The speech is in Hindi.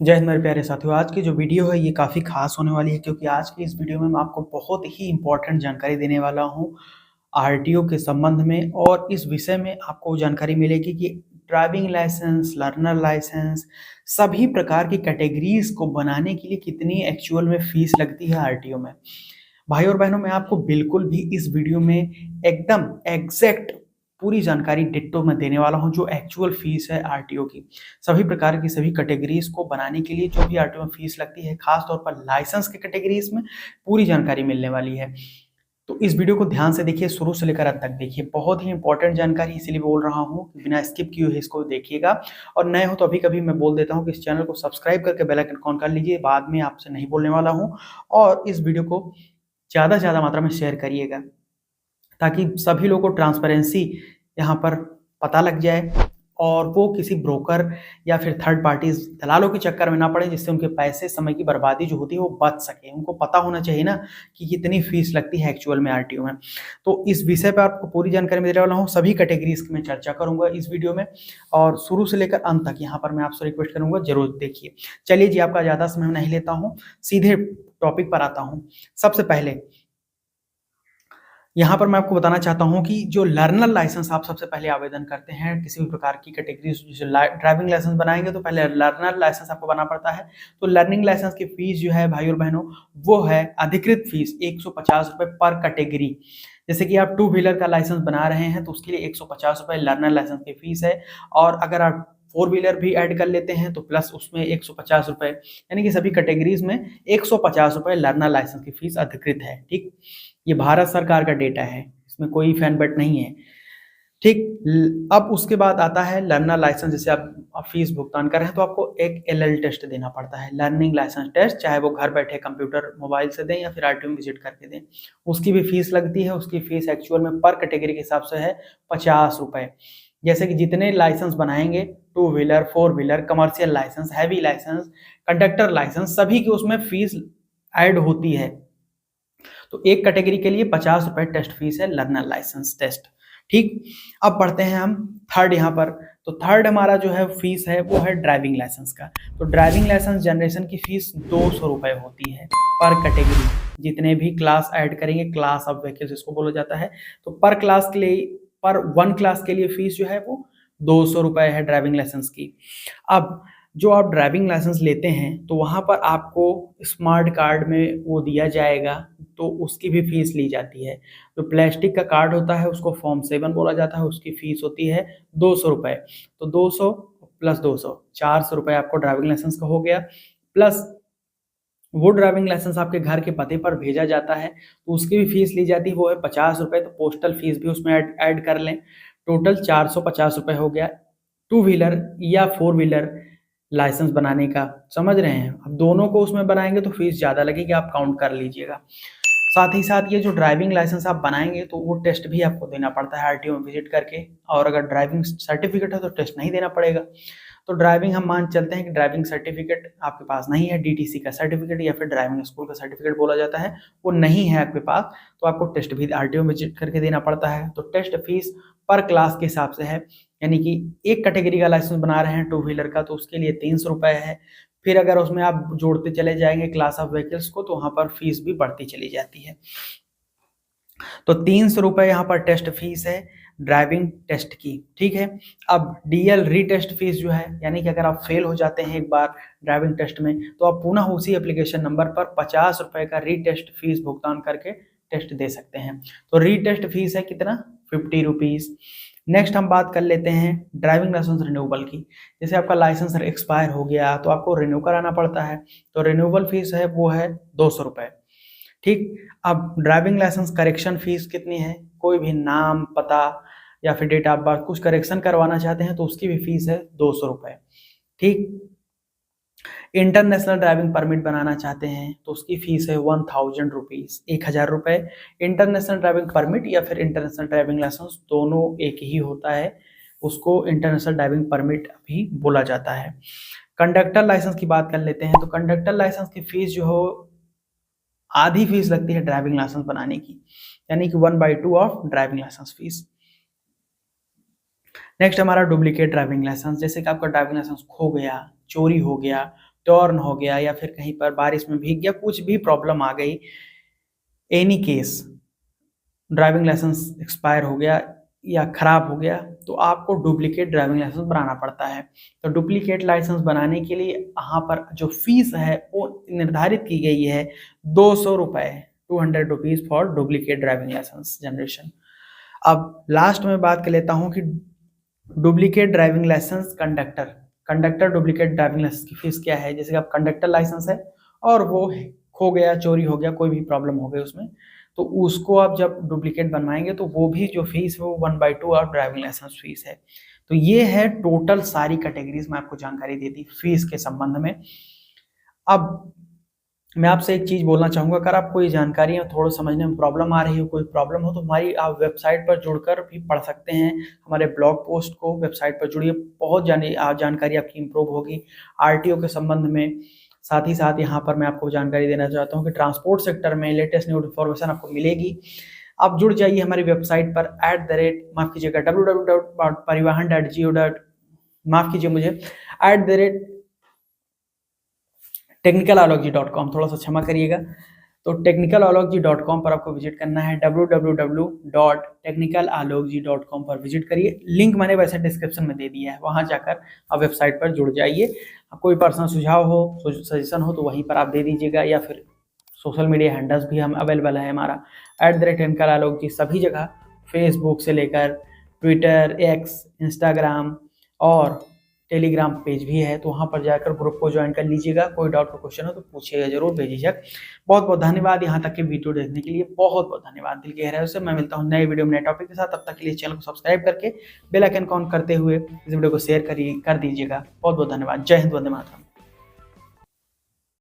जय हिंद मेरे प्यारे साथियों। आज की जो वीडियो है ये काफ़ी खास होने वाली है क्योंकि आज की इस वीडियो में मैं आपको बहुत ही इम्पोर्टेंट जानकारी देने वाला हूँ आरटीओ के संबंध में। और इस विषय में आपको जानकारी मिलेगी कि ड्राइविंग लाइसेंस, लर्नर लाइसेंस, सभी प्रकार की कैटेगरीज को बनाने के लिए कितनी एक्चुअल में फीस लगती है आरटीओ में। भाई और बहनों, मैं आपको बिल्कुल भी इस वीडियो में एकदम एग्जैक्ट पूरी जानकारी डिट्टो में देने वाला हूं जो एक्चुअल फीस है आरटीओ की। सभी प्रकार की सभी कैटेगरीज को बनाने के लिए जो भी आरटीओ में फीस लगती है, खास तौर पर लाइसेंस के कैटेगरीज में पूरी जानकारी मिलने वाली है। तो इस वीडियो को ध्यान से देखिए, शुरू से लेकर अंत तक देखिए। बहुत ही इंपॉर्टेंट जानकारी इसलिए बोल रहा हूँ कि बिना स्किप किए हुए इसको देखिएगा। और नए हो तो अभी कभी मैं बोल देता हूँ कि इस चैनल को सब्सक्राइब करके बेल आइकन ऑन कर लीजिए, बाद में आपसे नहीं बोलने वाला हूँ। और इस वीडियो को ज़्यादा से ज़्यादा मात्रा में शेयर करिएगा ताकि सभी लोगों को ट्रांसपेरेंसी यहाँ पर पता लग जाए और वो किसी ब्रोकर या फिर थर्ड पार्टी दलालों के चक्कर में ना पड़े, जिससे उनके पैसे, समय की बर्बादी जो होती है वो बच सके। उनको पता होना चाहिए ना कि कितनी फीस लगती है एक्चुअल में आरटीओ में। तो इस विषय पर आपको पूरी जानकारी मैं देने वाला हूँ। सभी कैटेगरीज की मैं चर्चा करूंगा इस वीडियो में और शुरू से लेकर अंत तक यहाँ पर मैं आपसे रिक्वेस्ट करूंगा, जरूर देखिए। चलिए जी, आपका ज़्यादा समय नहीं लेता हूँ, सीधे टॉपिक पर आता हूँ। सबसे पहले यहाँ पर मैं आपको बताना चाहता हूँ कि जो लर्नर लाइसेंस आप सबसे पहले आवेदन करते हैं किसी भी प्रकार की कैटेगरी, जैसे ड्राइविंग लाइसेंस बनाएंगे तो पहले लर्नर लाइसेंस आपको बनाना पड़ता है। तो लर्निंग लाइसेंस की फीस जो है भाई और बहनों, वो है अधिकृत फीस 150 रुपये पर कैटेगरी। जैसे कि आप टू व्हीलर का लाइसेंस बना रहे हैं तो उसके लिए 150 रुपये लर्नर लाइसेंस की फीस है। और अगर आप फोर व्हीलर भी ऐड कर लेते हैं तो प्लस उसमें 150 रुपये, यानी कि सभी कैटेगरीज में 150 रुपये लर्नर लाइसेंस की फीस अधिकृत है। ठीक, ये भारत सरकार का डेटा है, इसमें कोई फैन बट नहीं है। ठीक, अब उसके बाद आता है लर्नर लाइसेंस। जैसे आप फीस भुगतान कर रहे हैं तो आपको एक एलएल टेस्ट देना पड़ता है, लर्निंग लाइसेंस टेस्ट, चाहे वो घर बैठे कंप्यूटर मोबाइल से दें या फिर आरटीओ में विजिट करके दें। उसकी भी फीस लगती है। उसकी फीस एक्चुअल में पर कैटेगरी के हिसाब से है 50 रुपये। जैसे कि जितने लाइसेंस बनाएंगे, two wheeler, four wheeler, commercial licence, heavy licence, conductor licence, सभी की उसमें फीस ऐड होती है। तो एक कैटेगरी के लिए 50 रुपये टेस्ट फीस है, लर्नर लाइसेंस टेस्ट। ठीक, अब बढ़ते हैं हम थर्ड यहाँ पर। तो थर्ड हमारा जो है फीस है वो है ड्राइविंग लाइसेंस का। तो ड्राइविंग लाइसेंस जनरेशन की फीस 200 रुपये होती है पर कैटेगरी। जितने भी क्लास ऐड करेंगे, क्लास ऑफ व्हीकल्स इसको बोला जाता है, तो पर क्लास के लिए, पर वन क्लास के लिए फीस जो है वो 200 रुपये है ड्राइविंग लाइसेंस की। अब जो आप ड्राइविंग लाइसेंस लेते हैं तो वहाँ पर आपको स्मार्ट कार्ड में वो दिया जाएगा, तो उसकी भी फीस ली जाती है। जो प्लास्टिक का कार्ड होता है उसको फॉर्म 7 बोला जाता है, उसकी फीस होती है 200 रुपये। तो 200 प्लस 200, 400 रुपये आपको ड्राइविंग लाइसेंस का हो गया। प्लस वो ड्राइविंग लाइसेंस आपके घर के पते पर भेजा जाता है तो उसकी भी फीस ली जाती है, वो है 50 रुपये। तो पोस्टल फीस भी उसमें ऐड कर लें, टोटल 450 रुपये हो गया टू व्हीलर या फोर व्हीलर लाइसेंस बनाने का। समझ रहे हैं? अब दोनों को उसमें बनाएंगे तो फीस ज़्यादा लगेगी, आप काउंट कर लीजिएगा। साथ ही साथ ये जो ड्राइविंग लाइसेंस आप बनाएंगे तो वो टेस्ट भी आपको देना पड़ता है आरटीओ में विजिट करके। और अगर ड्राइविंग सर्टिफिकेट है तो टेस्ट नहीं देना पड़ेगा। तो ड्राइविंग हम मान चलते हैं कि ड्राइविंग सर्टिफिकेट आपके पास नहीं है, डीटीसी का सर्टिफिकेट या फिर ड्राइविंग स्कूल का सर्टिफिकेट बोला जाता है, वो नहीं है आपके पास, तो आपको टेस्ट भी आरटीओ में विजिट करके देना पड़ता है। तो टेस्ट फीस पर क्लास के हिसाब से है, यानी कि एक कैटेगरी का लाइसेंस बना रहे हैं टू व्हीलर का तो उसके लिए 300 रुपये है। फिर अगर उसमें आप जोड़ते चले जाएंगे क्लास ऑफ व्हीकल्स को तो वहाँ पर फीस भी बढ़ती चली जाती है। तो 300 रुपये यहाँ पर टेस्ट फीस है ड्राइविंग टेस्ट की। ठीक है, अब डीएल रीटेस्ट फीस जो है, यानी कि अगर आप फेल हो जाते हैं एक बार ड्राइविंग टेस्ट में तो आप पुनः उसी एप्लीकेशन नंबर पर 50 रुपये का रीटेस्ट फीस भुगतान करके टेस्ट दे सकते हैं। तो रीटेस्ट फीस है कितना, 50 रुपीज़। नेक्स्ट हम बात कर लेते हैं ड्राइविंग लाइसेंस रिन्यूअल की। जैसे आपका लाइसेंस एक्सपायर हो गया तो आपको रिन्यू कराना पड़ता है, तो रिन्यूअल फीस है वो है 200 रुपये। ठीक, अब ड्राइविंग लाइसेंस करेक्शन फीस कितनी है, कोई भी नाम, पता या फिर डेट ऑफ बर्थ कुछ करेक्शन करवाना चाहते हैं तो उसकी भी फीस है 200 रुपये। ठीक, इंटरनेशनल ड्राइविंग परमिट बनाना चाहते हैं तो उसकी फीस है 1000 रुपीज़, 1000 रुपये। इंटरनेशनल ड्राइविंग परमिट या फिर इंटरनेशनल ड्राइविंग लाइसेंस दोनों एक ही होता है, उसको इंटरनेशनल ड्राइविंग परमिट भी बोला जाता है। कंडक्टर लाइसेंस की बात कर लेते हैं तो कंडक्टर लाइसेंस की फीस जो हो, आधी फीस लगती है ड्राइविंग लाइसेंस बनाने की, यानी कि 1/2 of driving licence fee. Next हमारा डुप्लीकेट ड्राइविंग लाइसेंस। जैसे कि आपका ड्राइविंग लाइसेंस खो गया, चोरी हो गया, टर्न हो गया या फिर कहीं पर बारिश में भीग गया, कुछ भी प्रॉब्लम आ गई, any case driving licence expire हो गया या खराब हो गया, तो आपको डुप्लीकेट ड्राइविंग लाइसेंस बनाना पड़ता है। तो डुप्लीकेट लाइसेंस बनाने के लिए यहाँ पर जो फीस है वो निर्धारित की गई है 200 रुपये, 200 rupees for duplicate driving licence generation. अब लास्ट में बात कर लेता हूँ कि duplicate driving licence conductor duplicate driving licence की फीस क्या है। जैसे कि आप कंडक्टर लाइसेंस है और वो खो गया, चोरी हो गया, कोई भी प्रॉब्लम हो गई उसमें, तो उसको आप जब डुप्लीकेट बनवाएंगे तो वो भी जो फीस है वो 1/2 और ड्राइविंग लाइसेंस फीस है। तो ये है टोटल सारी कैटेगरीज में आपको जानकारी दे दी फीस के संबंध में। अब मैं आपसे एक चीज़ बोलना चाहूँगा, अगर आपको ये जानकारी है थोड़ा समझने में प्रॉब्लम आ रही हो, कोई प्रॉब्लम हो, तो हमारी आप वेबसाइट पर जुड़कर भी पढ़ सकते हैं। हमारे ब्लॉग पोस्ट को वेबसाइट पर जुड़िए, बहुत जानकारी आपकी इम्प्रूव होगी आरटीओ के संबंध में। साथ ही साथ यहाँ पर मैं आपको जानकारी देना चाहता हूँ कि ट्रांसपोर्ट सेक्टर में लेटेस्ट न्यू इन्फॉर्मेशन आपको मिलेगी। आप जुड़ जाइए हमारी वेबसाइट पर माफ़ कीजिएगा www.parivahan.go. माफ़ कीजिए मुझे @technicalalogy.com, थोड़ा सा क्षमा करिएगा। तो technicalalogy.com पर आपको विजिट करना है, www.technicalalogy.com पर विजिट करिए। लिंक मैंने वैसे डिस्क्रिप्शन में दे दिया है, वहाँ जाकर आप वेबसाइट पर जुड़ जाइए। कोई पर्सनल सुझाव हो, सजेशन हो तो वहीं पर आप दे दीजिएगा, या फिर सोशल मीडिया हैंडल्स भी हम अवेलेबल है हमारा @technicalalogy, सभी जगह, फेसबुक से लेकर ट्विटर, एक्स, इंस्टाग्राम और टेलीग्राम पेज भी है, तो वहाँ पर जाकर ग्रुप को ज्वाइन कर लीजिएगा। कोई डाउट का क्वेश्चन हो तो पूछिएगा जरूर, बेझिझक। बहुत बहुत धन्यवाद यहाँ तक के वीडियो देखने के लिए, बहुत बहुत धन्यवाद दिल की गहराइयों से। मैं मिलता हूँ नए वीडियो में नए टॉपिक के साथ, तब तक के लिए चैनल को सब्सक्राइब करके बेल आइकन ऑन करते हुए इस वीडियो को शेयर कर दीजिएगा। बहुत बहुत धन्यवाद। जय हिंद, वंदे मातरम।